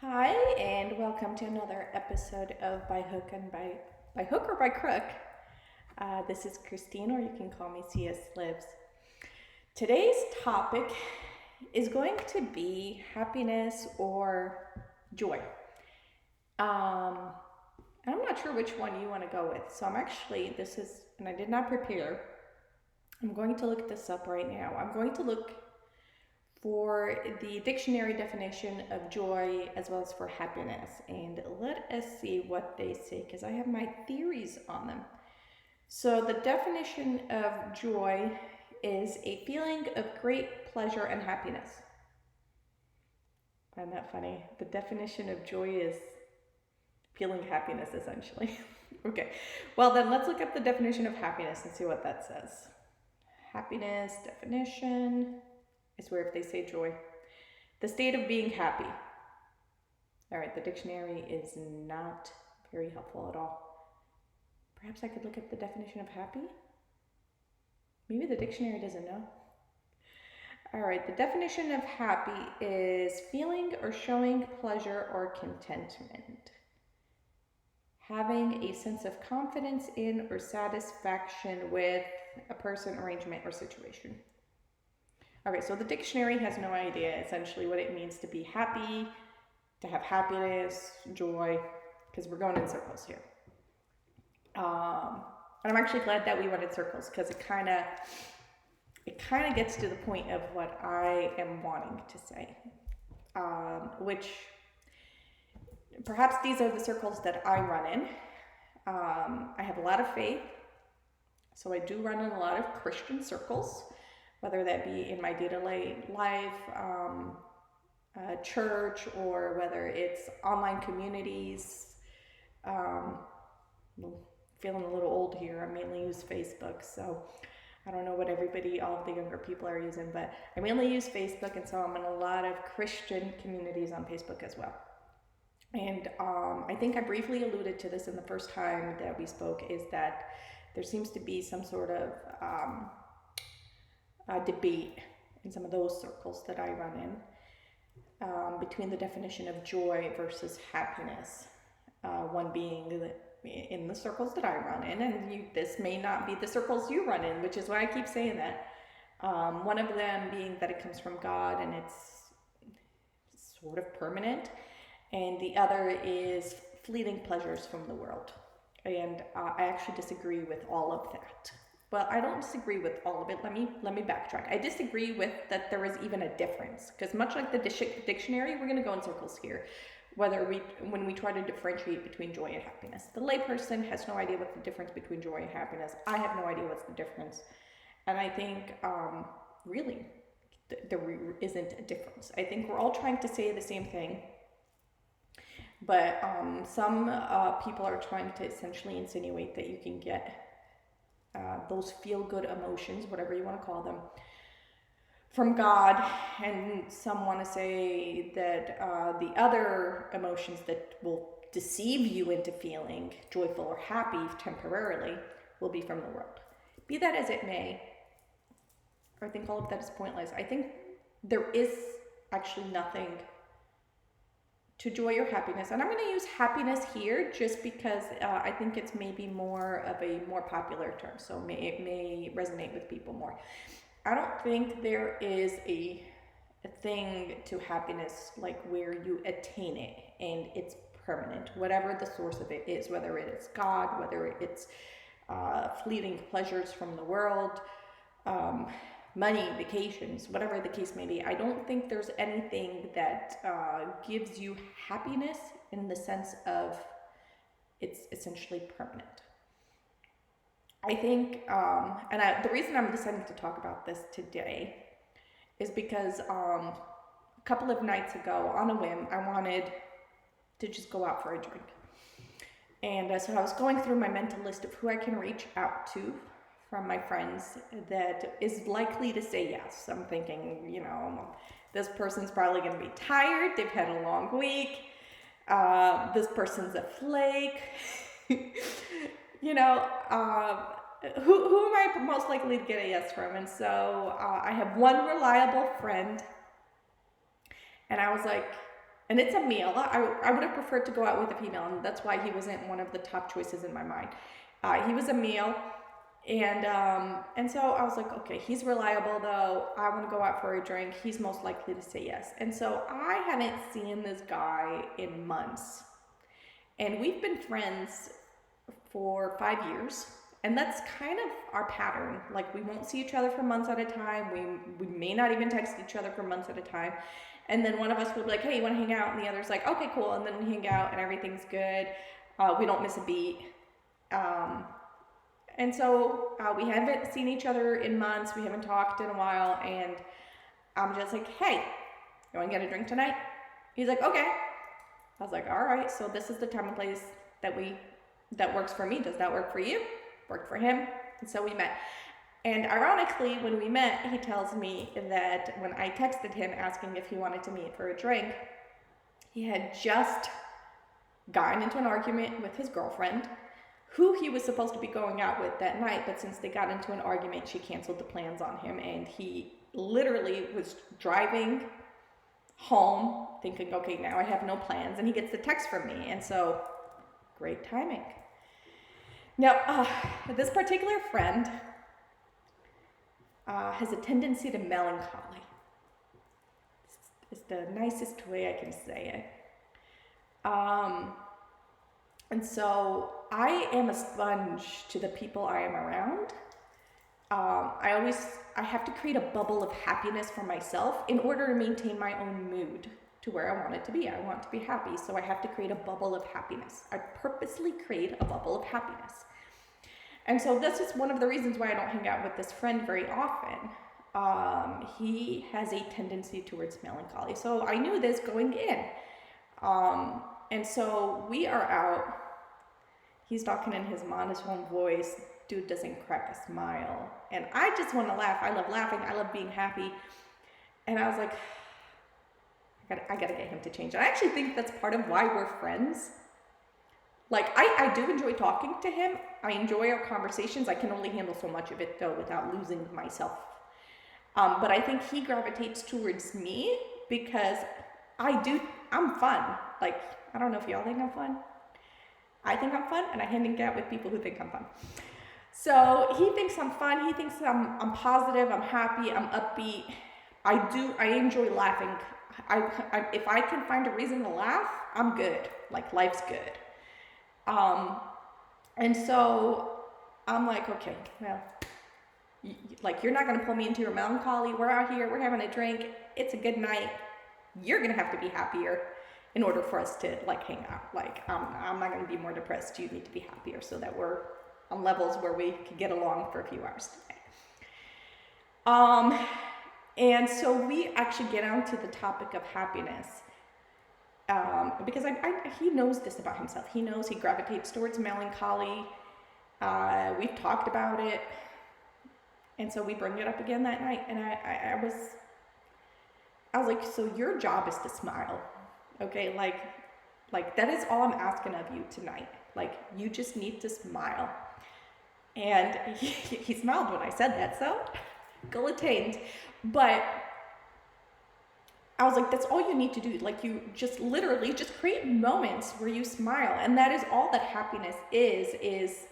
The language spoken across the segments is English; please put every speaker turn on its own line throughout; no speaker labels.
Hi, and welcome to another episode of By Hook or by Crook. This is Christine, or you can call me CS Lives. Today's topic is going to be happiness or joy. Um, I'm not sure which one you want to go with, so and I did not prepare. I'm going to look this up right now. I'm going to look for the dictionary definition of joy as well as for happiness. And let us see what they say, because I have my theories on them. So, the definition of joy is a feeling of great pleasure and happiness. Find that funny? The definition of joy is feeling happiness, essentially. Okay, well, then let's look up the definition of happiness and see what that says. Happiness definition. I swear if they say joy. The state of being happy. All right, the dictionary is not very helpful at all. Perhaps I could look up the definition of happy? Maybe the dictionary doesn't know. All right, the definition of happy is feeling or showing pleasure or contentment. Having a sense of confidence in or satisfaction with a person, arrangement, or situation. Okay, so the dictionary has no idea essentially what it means to be happy, to have happiness, joy, because we're going in circles here. And I'm actually glad that we went in circles, because it kind of gets to the point of what I am wanting to say, which perhaps these are the circles that I run in. I have a lot of faith, so I do run in a lot of Christian circles, whether that be in my day-to-day life, church, or whether it's online communities. Feeling a little old here. I mainly use Facebook, so I don't know what all of the younger people are using, but I mainly use Facebook, and so I'm in a lot of Christian communities on Facebook as well. And I think I briefly alluded to this in the first time that we spoke, is that there seems to be some sort of debate in some of those circles that I run in, between the definition of joy versus happiness. One being in the circles that I run in, and this may not be the circles you run in, which is why I keep saying that. One of them being that it comes from God and it's sort of permanent, and the other is fleeting pleasures from the world. And I actually disagree with all of that. Well, I don't disagree with all of it. Let me backtrack. I disagree with that there is even a difference, because much like the dictionary, we're going to go in circles here. When we try to differentiate between joy and happiness, the layperson has no idea what's the difference between joy and happiness. I have no idea what's the difference, and I think really there isn't a difference. I think we're all trying to say the same thing, but some people are trying to essentially insinuate that you can get those feel-good emotions, whatever you want to call them, from God, and some want to say that the other emotions that will deceive you into feeling joyful or happy temporarily will be from the world. Be that as it may, I think all of that is pointless. I think there is actually nothing to joy or happiness, and I'm going to use happiness here just because I think it's maybe more of a more popular term, so it may resonate with people more. I don't think there is a thing to happiness like where you attain it and it's permanent, whatever the source of it is, whether it is God, whether it's fleeting pleasures from the world, money, vacations, whatever the case may be. I don't think there's anything that gives you happiness in the sense of it's essentially permanent. I think, the reason I'm deciding to talk about this today is because a couple of nights ago, on a whim, I wanted to just go out for a drink. And so I was going through my mental list of who I can reach out to from my friends that is likely to say yes. I'm thinking, this person's probably going to be tired. They've had a long week. This person's a flake. Who am I most likely to get a yes from? And so I have one reliable friend, and I was like, And it's a male. I would have preferred to go out with a female, and that's why he wasn't one of the top choices in my mind. He was a male, and so I was like, okay, he's reliable though. I want to go out for a drink. He's most likely to say yes. And so I haven't seen this guy in months, and we've been friends for 5 years. And that's kind of our pattern. Like, we won't see each other for months at a time. We may not even text each other for months at a time. And then one of us will be like, hey, you want to hang out? And the other's like, okay, cool. And then we hang out and everything's good. We don't miss a beat. And so we haven't seen each other in months. We haven't talked in a while. And I'm just like, hey, you want to get a drink tonight? He's like, okay. I was like, all right. So this is the time and place that works for me. Does that work for you? Worked for him. And so we met. And ironically, when we met, he tells me that when I texted him asking if he wanted to meet for a drink, he had just gotten into an argument with his girlfriend, who he was supposed to be going out with that night, but since they got into an argument, she canceled the plans on him, and he literally was driving home thinking, okay, now I have no plans, and he gets the text from me, and so great timing. Now, this particular friend has a tendency to melancholy. It's the nicest way I can say it. And so I am a sponge to the people I am around. I have to create a bubble of happiness for myself in order to maintain my own mood to where I want it to be. I want to be happy, so I have to create a bubble of happiness. I purposely create a bubble of happiness. And so this is one of the reasons why I don't hang out with this friend very often. He has a tendency towards melancholy. So I knew this going in. And so we are out. He's talking in his monotone voice. Dude doesn't crack a smile. And I just want to laugh. I love laughing. I love being happy. And I was like, I gotta get him to change. And I actually think that's part of why we're friends. Like, I do enjoy talking to him. I enjoy our conversations. I can only handle so much of it, though, without losing myself. But I think he gravitates towards me because I'm fun. Like, I don't know if y'all think I'm fun. I think I'm fun, and I hang out with people who think I'm fun. So he thinks I'm fun. He thinks I'm positive, I'm happy, I'm upbeat. I enjoy laughing. If I can find a reason to laugh, I'm good. Like, life's good. And so I'm like, okay, well, like, you're not going to pull me into your melancholy. We're out here, we're having a drink. It's a good night. You're going to have to be happier in order for us to, like, hang out. Like, I'm not going to be more depressed. You need to be happier so that we're on levels where we can get along for a few hours today. And so we actually get onto the topic of happiness. Because he knows this about himself. He knows he gravitates towards melancholy. We've talked about it. And so we bring it up again that night. And I was like, so your job is to smile. Okay, like that is all I'm asking of you tonight. Like, you just need to smile. And he smiled when I said that, so goal attained. But I was like, that's all you need to do. Like, you just literally just create moments where you smile. And that is all that happiness is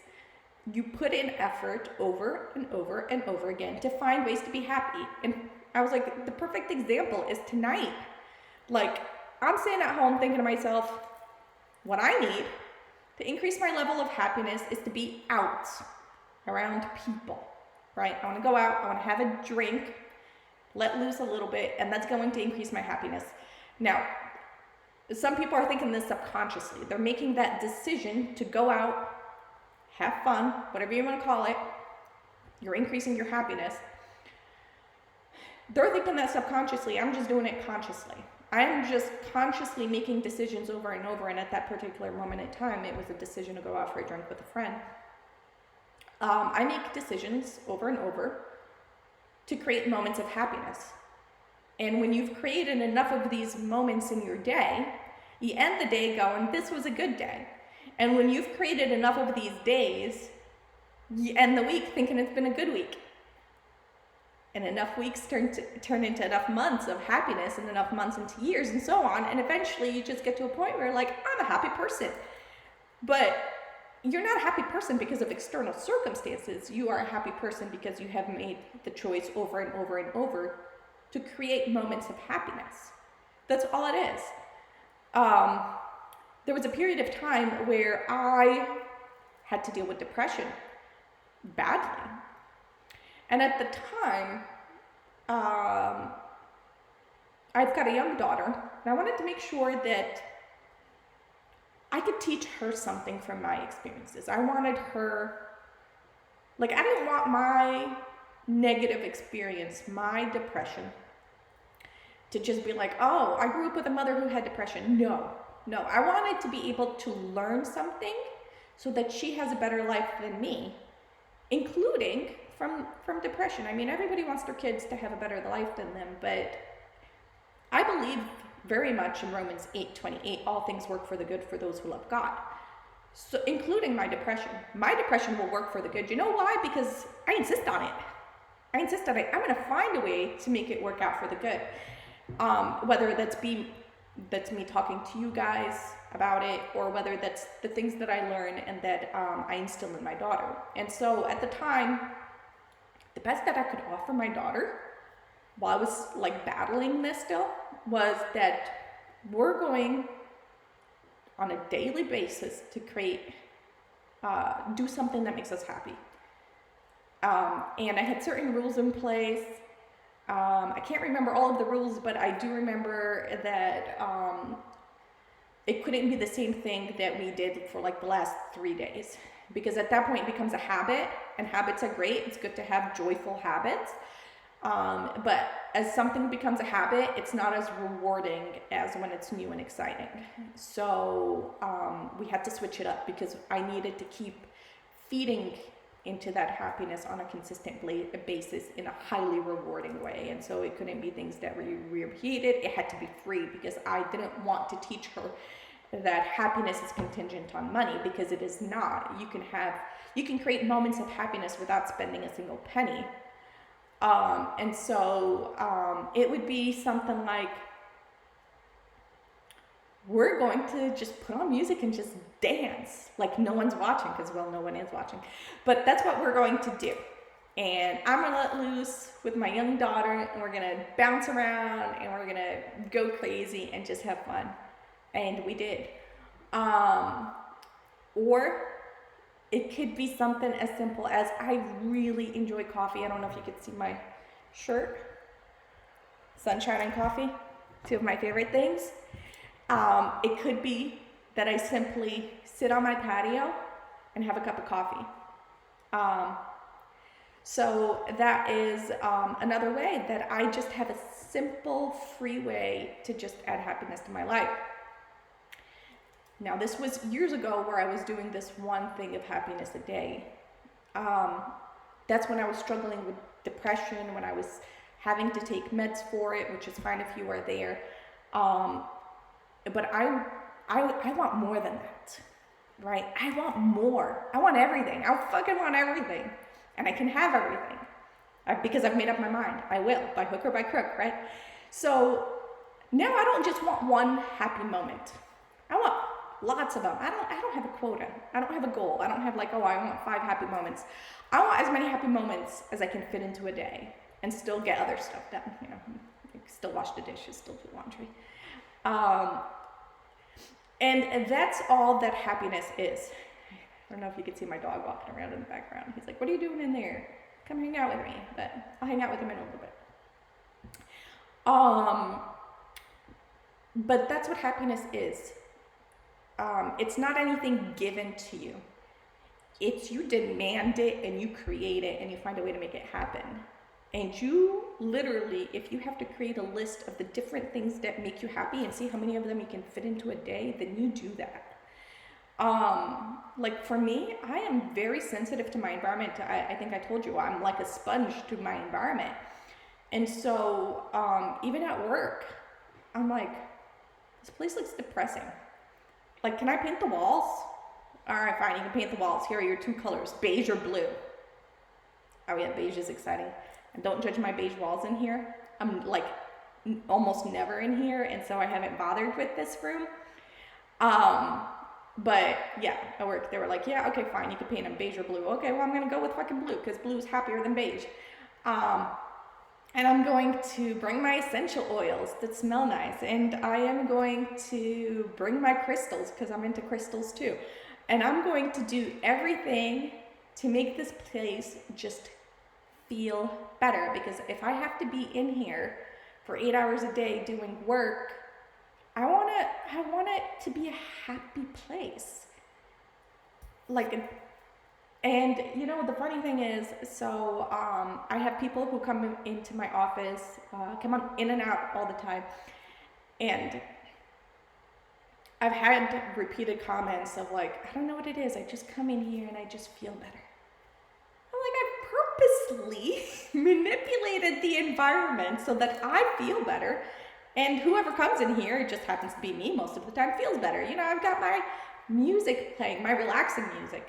you put in effort over and over and over again to find ways to be happy. And I was like, the perfect example is tonight. Like, I'm sitting at home thinking to myself, what I need to increase my level of happiness is to be out around people, right? I want to go out, I want to have a drink, let loose a little bit, and that's going to increase my happiness. Now, some people are thinking this subconsciously. They're making that decision to go out, have fun, whatever you want to call it. You're increasing your happiness. They're thinking that subconsciously. I'm just doing it consciously. I'm just consciously making decisions over and over, and at that particular moment in time, it was a decision to go out for a drink with a friend. I make decisions over and over to create moments of happiness. And when you've created enough of these moments in your day, you end the day going, this was a good day. And when you've created enough of these days, you end the week thinking it's been a good week. and enough weeks turn into enough months of happiness, and enough months into years, and so on, and eventually you just get to a point where you're like, I'm a happy person. But you're not a happy person because of external circumstances. You are a happy person because you have made the choice over and over and over to create moments of happiness. That's all it is. There was a period of time where I had to deal with depression badly. And at the time, I've got a young daughter, and I wanted to make sure that I could teach her something from my experiences. I wanted her, like, I didn't want my negative experience, my depression, to just be like, oh, I grew up with a mother who had depression. No, I wanted to be able to learn something so that she has a better life than me, including from depression. I mean, everybody wants their kids to have a better life than them, but I believe very much in Romans 8:28, all things work for the good for those who love God. So including my depression. My depression will work for the good. You know why? Because I insist on it. I'm going to find a way to make it work out for the good. Whether that's me talking to you guys about it, or whether that's the things that I learn and that I instill in my daughter. And so at the time, the best that I could offer my daughter while I was like battling this still was that we're going on a daily basis to do something that makes us happy. And I had certain rules in place. I can't remember all of the rules, but I do remember that it couldn't be the same thing that we did for like the last 3 days, because at that point it becomes a habit, and habits are great. It's good to have joyful habits. But as something becomes a habit, it's not as rewarding as when it's new and exciting. So we had to switch it up because I needed to keep feeding into that happiness on a consistent basis in a highly rewarding way. And so it couldn't be things that were repeated. It had to be free, because I didn't want to teach her that happiness is contingent on money, because it is not. You can create moments of happiness without spending a single penny. And so it would be something like, we're going to just put on music and just dance like no one's watching, because, well, no one is watching. But that's what we're going to do. And I'm going to let loose with my young daughter, and we're going to bounce around, and we're going to go crazy and just have fun. And we did. Or it could be something as simple as, I really enjoy coffee. I don't know if you could see my shirt. Sunshine and coffee, two of my favorite things. It could be that I simply sit on my patio and have a cup of coffee. So that is another way that I just have a simple, free way to just add happiness to my life. Now, this was years ago where I was doing this one thing of happiness a day. That's when I was struggling with depression, when I was having to take meds for it, which is fine if you are there. But I want more than that, right? I want more. I want everything. I fucking want everything. And I can have everything because I've made up my mind. I will, by hook or by crook, right? So now I don't just want one happy moment. I want lots of them. I don't have a quota. I don't have a goal. I don't have like, oh, I want 5 happy moments. I want as many happy moments as I can fit into a day and still get other stuff done. You know, still wash the dishes, still do laundry. And that's all that happiness is. I don't know if you can see my dog walking around in the background. He's like, what are you doing in there? Come hang out with me. But I'll hang out with him in a little bit. But that's what happiness is. It's not anything given to you. It's you demand it, and you create it, and you find a way to make it happen. And you literally, if you have to create a list of the different things that make you happy and see how many of them you can fit into a day, then you do that. Like for me, I am very sensitive to my environment. I think I told you, I'm like a sponge to my environment. And so, even at work, I'm like, this place looks depressing. Like, can I paint the walls? All right, fine, you can paint the walls. Here are your 2 colors, beige or blue. Oh yeah, beige is exciting. And don't judge my beige walls in here. I'm like almost never in here, and so I haven't bothered with this room. But yeah, at work they were like, yeah, okay, fine, you can paint them beige or blue. Okay, well, I'm gonna go with fucking blue because blue is happier than beige. And I'm going to bring my essential oils that smell nice, and I am going to bring my crystals because I'm into crystals too. And I'm going to do everything to make this place just feel better, because if I have to be in here for 8 hours a day doing work, I want it to be a happy place. And you know, the funny thing is, so I have people who come into my office, come on in and out all the time, and I've had repeated comments of like, I don't know what it is, I just come in here and I just feel better. I'm like, I purposely manipulated the environment so that I feel better, and whoever comes in here, it just happens to be me most of the time, feels better. You know, I've got my music playing, my relaxing music.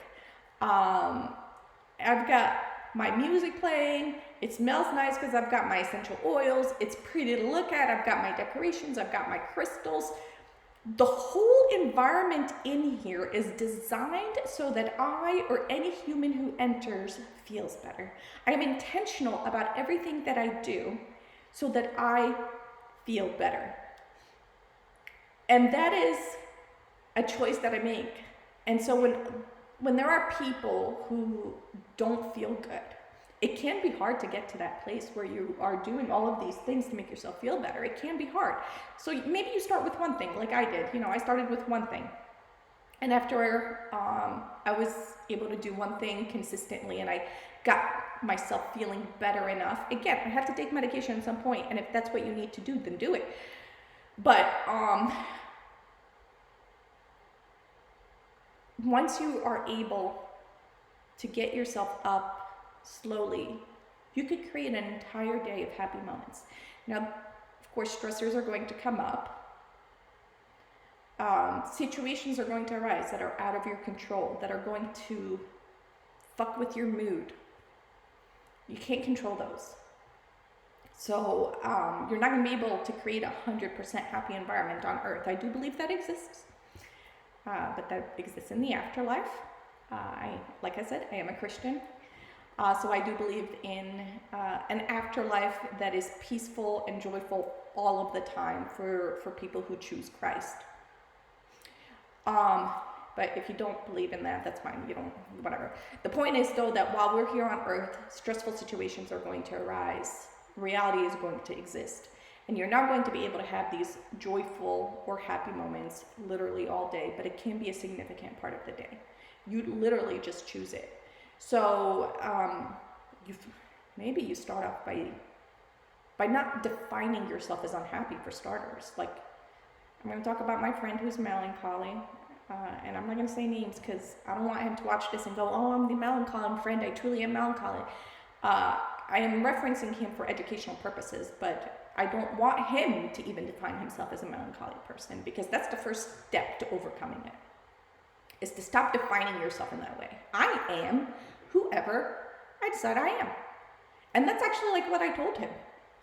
I've got my music playing. It smells nice because I've got my essential oils. It's pretty to look at. I've got my decorations. I've got my crystals. The whole environment in here is designed so that I or any human who enters feels better. I am intentional about everything that I do so that I feel better. And that is a choice that I make. And so when there are people who don't feel good, it can be hard to get to that place where you are doing all of these things to make yourself feel better. It can be hard. So maybe you start with one thing, like I did. You know, I started with one thing. And after I was able to do one thing consistently and I got myself feeling better enough, again, I had to take medication at some point, and if that's what you need to do, then do it. But once you are able to get yourself up slowly, you could create an entire day of happy moments. Now, of course, stressors are going to come up. Situations are going to arise that are out of your control, that are going to fuck with your mood. You can't control those. So you're not going to be able to create 100% happy environment on earth. I do believe that exists. But that exists in the afterlife. Like I said, I am a Christian. So I do believe in an afterlife that is peaceful and joyful all of the time for people who choose Christ. But if you don't believe in that, that's fine. You don't, whatever. The point is, though, that while we're here on earth, stressful situations are going to arise. Reality is going to exist. And you're not going to be able to have these joyful or happy moments literally all day, but it can be a significant part of the day. You literally just choose it. So maybe you start off by not defining yourself as unhappy, for starters. Like, I'm going to talk about my friend who's melancholy, and I'm not going to say names because I don't want him to watch this and go, oh, I'm the melancholy friend, I truly am melancholy. I am referencing him for educational purposes, but I don't want him to even define himself as a melancholy person, because that's the first step to overcoming it, is to stop defining yourself in that way. I am whoever I decide I am. And that's actually like what I told him.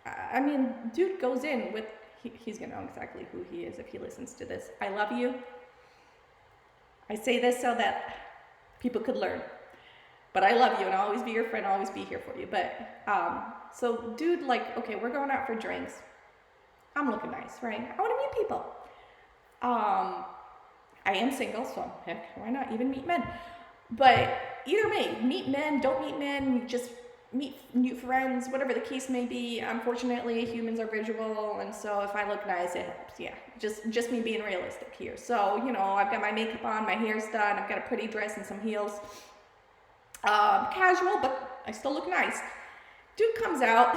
I mean, dude goes in with, he's gonna know exactly who he is if he listens to this. I love you. I say this so that people could learn. But I love you, and I'll always be your friend, I'll always be here for you. But, so dude, like, okay, we're going out for drinks. I'm looking nice, right? I want to meet people. I am single, so heck, why not even meet men? But either way, meet men, don't meet men, just meet new friends, whatever the case may be. Unfortunately, humans are visual, and so if I look nice, it helps. Yeah, just me being realistic here. So, you know, I've got my makeup on, my hair's done, I've got a pretty dress and some heels. Casual, but I still look nice. Dude comes out.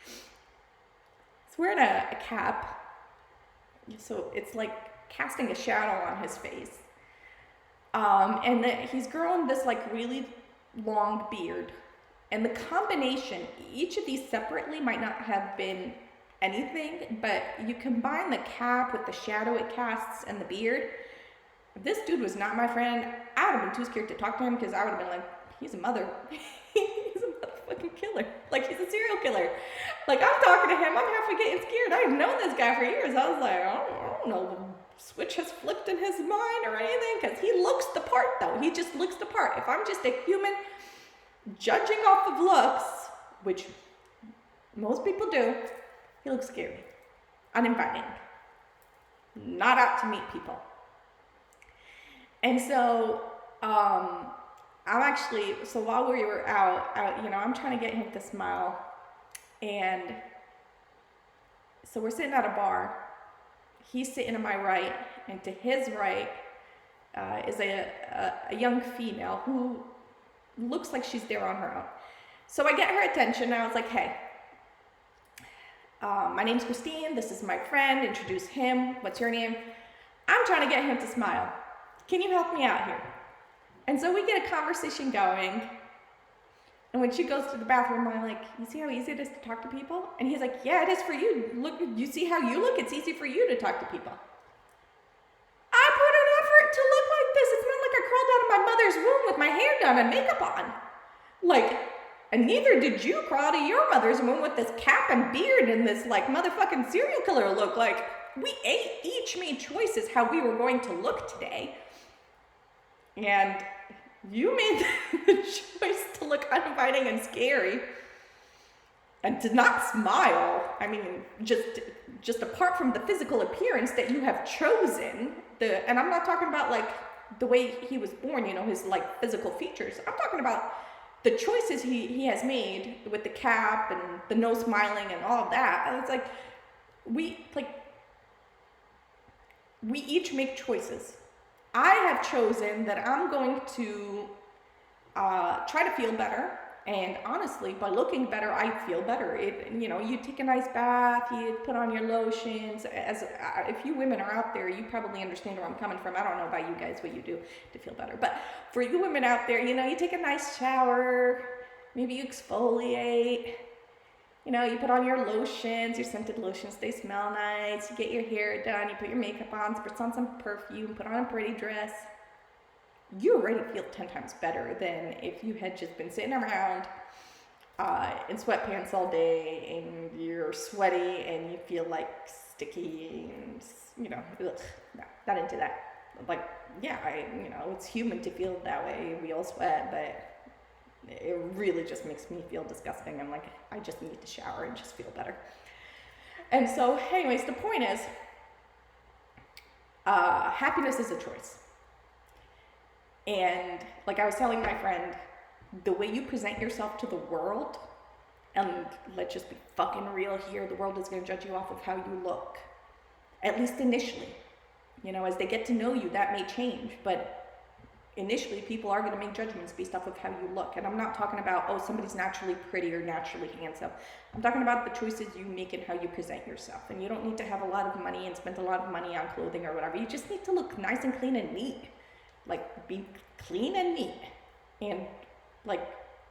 He's wearing a cap, so it's like casting a shadow on his face. And he's grown this like really long beard. And the combination, each of these separately might not have been anything, but you combine the cap with the shadow it casts and the beard. If this dude was not my friend, I would have been too scared to talk to him, because I would have been like, he's a motherfucking fucking killer. Like, he's a serial killer. Like, I'm talking to him, I'm halfway getting scared. I've known this guy for years. I was like, I don't know, the switch has flipped in his mind or anything, because he looks the part, though. He just looks the part. If I'm just a human judging off of looks, which most people do, he looks scary, uninviting, not out to meet people. And so, so while we were out, I'm trying to get him to smile. And so we're sitting at a bar. He's sitting to my right, and to his right is a young female who looks like she's there on her own. So I get her attention, and I was like, hey, my name's Christine. This is my friend. Introduce him. What's your name? I'm trying to get him to smile. Can you help me out here? And so we get a conversation going. And when she goes to the bathroom, I'm like, you see how easy it is to talk to people? And he's like, yeah, it is for you. Look, you see how you look? It's easy for you to talk to people. I put an effort to look like this. It's not like I crawled out of my mother's womb with my hair done and makeup on. Like, and neither did you crawl out of your mother's womb with this cap and beard and this like motherfucking serial killer look. Like, we each made choices how we were going to look today. And you made the choice to look uninviting and scary and to not smile. I mean, just apart from the physical appearance that you have chosen, and I'm not talking about like the way he was born, his like physical features. I'm talking about the choices he has made with the cap and the no smiling and all of that. And it's like, we each make choices. I have chosen that I'm going to try to feel better, and honestly, by looking better, I feel better. You take a nice bath, you put on your lotions. If you women are out there, you probably understand where I'm coming from. I don't know about you guys, what you do to feel better, but for you women out there, you take a nice shower, maybe you exfoliate. You put on your lotions, your scented lotions, they smell nice. You get your hair done, you put your makeup on, spritz on some perfume, put on a pretty dress. You already feel 10 times better than if you had just been sitting around in sweatpants all day and you're sweaty and you feel like sticky and, ugh, no, not into that. Like, yeah, it's human to feel that way. We all sweat, but it really just makes me feel disgusting. I'm like, I just need to shower and just feel better. And so, anyways, the point is, happiness is a choice. And like I was telling my friend, the way you present yourself to the world, and let's just be fucking real here, the world is going to judge you off of how you look. At least initially. As they get to know you, that may change, but initially, people are going to make judgments based off of how you look. And I'm not talking about, somebody's naturally pretty or naturally handsome. I'm talking about the choices you make and how you present yourself. And you don't need to have a lot of money and spend a lot of money on clothing or whatever. You just need to look nice and clean and neat. Like, be clean and neat. And, like,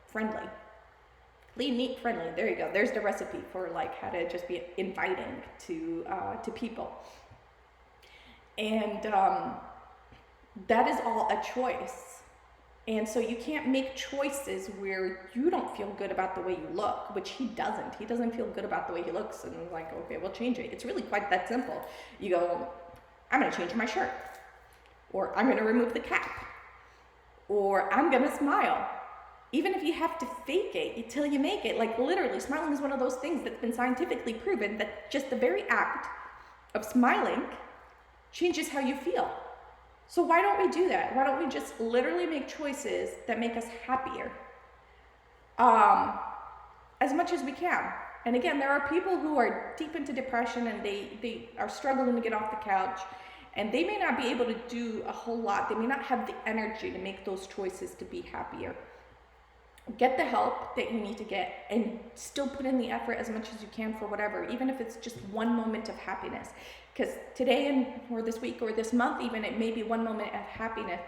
friendly. Clean, neat, friendly. There you go. There's the recipe for, like, how to just be inviting to people. And, that is all a choice. And so you can't make choices where you don't feel good about the way you look, which he doesn't. He doesn't feel good about the way he looks. And like, okay, we'll change it. It's really quite that simple. You go, I'm going to change my shirt. Or I'm going to remove the cap. Or I'm going to smile. Even if you have to fake it until you make it. Like literally, smiling is one of those things that's been scientifically proven that just the very act of smiling changes how you feel. So why don't we do that? Why don't we just literally make choices that make us happier? As much as we can. And again, there are people who are deep into depression and they are struggling to get off the couch, and they may not be able to do a whole lot. They may not have the energy to make those choices to be happier. Get the help that you need to get and still put in the effort as much as you can for whatever, even if it's just one moment of happiness. Because today or this week or this month even, it may be one moment of happiness,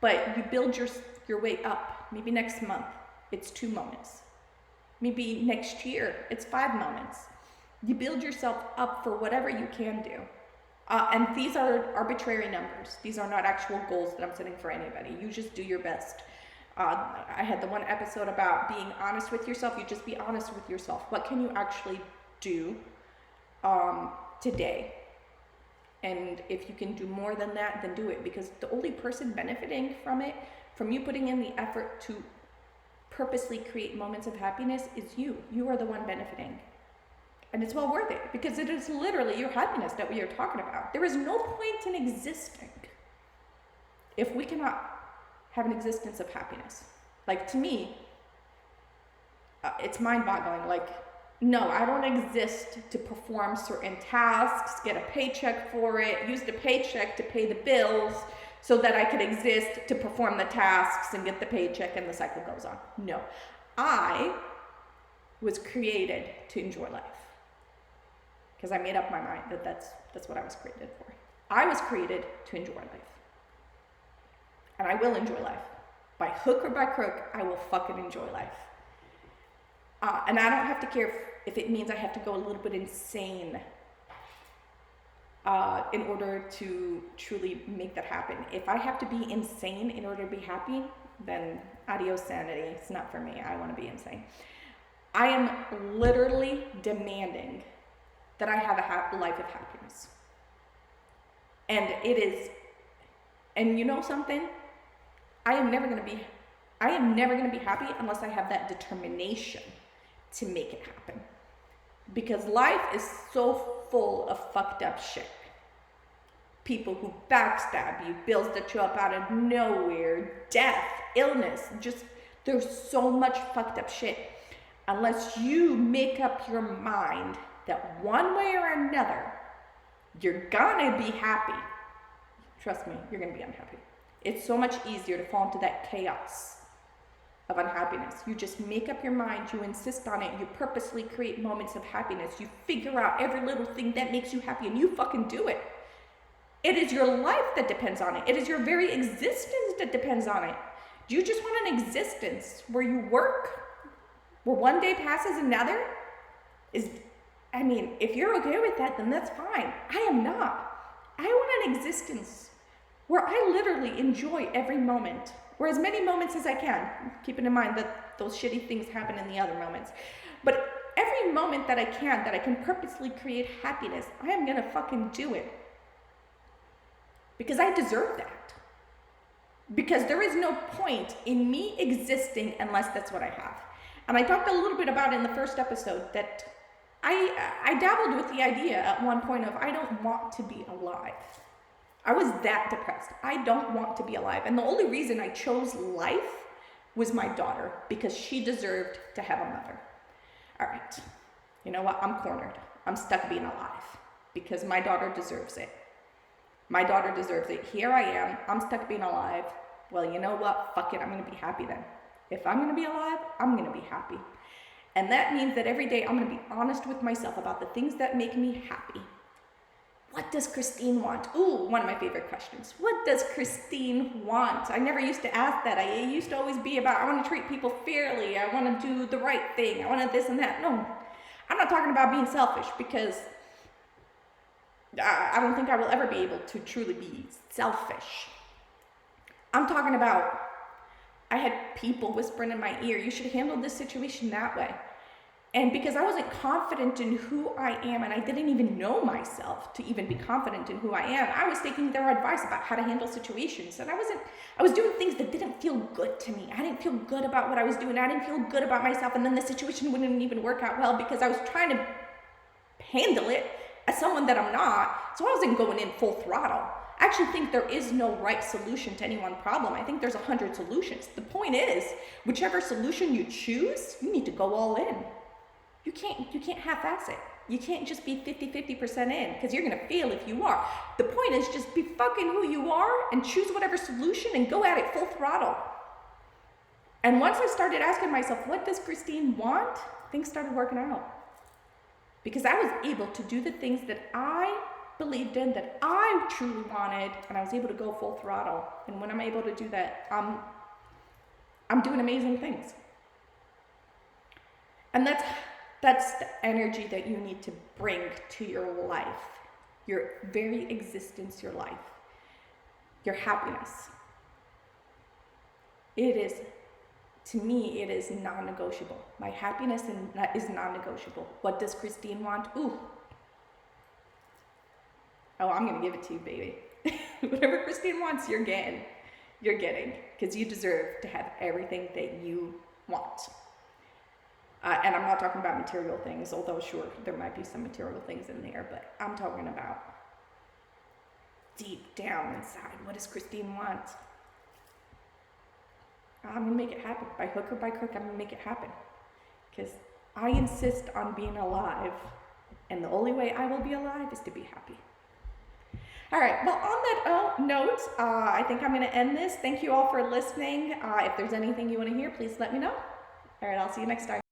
but you build your way up. Maybe next month it's 2 moments. Maybe next year it's 5 moments. You build yourself up for whatever you can do. And these are arbitrary numbers. These are not actual goals that I'm setting for anybody. You just do your best. I had the one episode about being honest with yourself. You just be honest with yourself. What can you actually do today? And if you can do more than that, then do it, because the only person benefiting from it, from you putting in the effort to purposely create moments of happiness, is you. You are the one benefiting. And it's well worth it, because it is literally your happiness that we are talking about. There is no point in existing if we cannot have an existence of happiness. Like, to me, it's mind-boggling. Like, no, I don't exist to perform certain tasks, get a paycheck for it, use the paycheck to pay the bills so that I could exist to perform the tasks and get the paycheck, and the cycle goes on. No, I was created to enjoy life, because I made up my mind that that's what I was created for. I was created to enjoy life, and I will enjoy life. By hook or by crook, I will fucking enjoy life. And I don't have to care if it means I have to go a little bit insane in order to truly make that happen. If I have to be insane in order to be happy, then adios sanity. It's not for me. I want to be insane. I am literally demanding that I have a life of happiness. And it is, and you know something? I am never going to be happy unless I have that determination to make it happen. Because life is so full of fucked up shit. People who backstab you, bills that show up out of nowhere, death, illness, just, there's so much fucked up shit. Unless you make up your mind that one way or another, you're gonna be happy. Trust me, you're gonna be unhappy. It's so much easier to fall into that chaos of unhappiness. You just make up your mind, you insist on it, you purposely create moments of happiness, you figure out every little thing that makes you happy, and you fucking do it. It is your life that depends on it. It is your very existence that depends on it. Do you just want an existence where you work, where one day passes another? If you're okay with that, then that's fine. I am not. I want an existence where I literally enjoy every moment, or as many moments as I can, keeping in mind that those shitty things happen in the other moments. But every moment that I can purposely create happiness, I am gonna fucking do it. Because I deserve that. Because there is no point in me existing unless that's what I have. And I talked a little bit about in the first episode that I dabbled with the idea at one point of I don't want to be alive. I was that depressed. I don't want to be alive. And the only reason I chose life was my daughter, because she deserved to have a mother. All right, you know what? I'm cornered. I'm stuck being alive because my daughter deserves it. My daughter deserves it. Here I am. I'm stuck being alive. Well, you know what? Fuck it. I'm going to be happy then. If I'm going to be alive, I'm going to be happy. And that means that every day I'm going to be honest with myself about the things that make me happy. What does Christine want? Ooh, one of my favorite questions. What does Christine want? I never used to ask that. I used to always be about, I want to treat people fairly. I want to do the right thing. I want to this and that. No, I'm not talking about being selfish, because I don't think I will ever be able to truly be selfish. I'm talking about, I had people whispering in my ear, you should handle this situation that way. And because I wasn't confident in who I am, and I didn't even know myself to even be confident in who I am, I was taking their advice about how to handle situations. And I was doing things that didn't feel good to me. I didn't feel good about what I was doing. I didn't feel good about myself. And then the situation wouldn't even work out well because I was trying to handle it as someone that I'm not. So I wasn't going in full throttle. I actually think there is no right solution to any one problem. I think there's 100 solutions. The point is, whichever solution you choose, you need to go all in. You can't half-ass it. You can't just be 50% in, because you're going to fail if you are. The point is just be fucking who you are and choose whatever solution and go at it full throttle. And once I started asking myself, what does Christine want? Things started working out. Because I was able to do the things that I believed in, that I truly wanted, and I was able to go full throttle. And when I'm able to do that, I'm doing amazing things. And that's the energy that you need to bring to your life, your very existence, your life, your happiness. It is to me, it is non-negotiable. My happiness is non-negotiable. What does Christine want? Ooh. Oh, I'm going to give it to you, baby. Whatever Christine wants, you're getting. You're getting. Because you deserve to have everything that you want. And I'm not talking about material things, although sure, there might be some material things in there, but I'm talking about deep down inside. What does Christine want? I'm gonna make it happen. By hook or by crook, I'm gonna make it happen. Because I insist on being alive, and the only way I will be alive is to be happy. All right, well, on that note, I think I'm gonna end this. Thank you all for listening. If there's anything you wanna hear, please let me know. All right, I'll see you next time.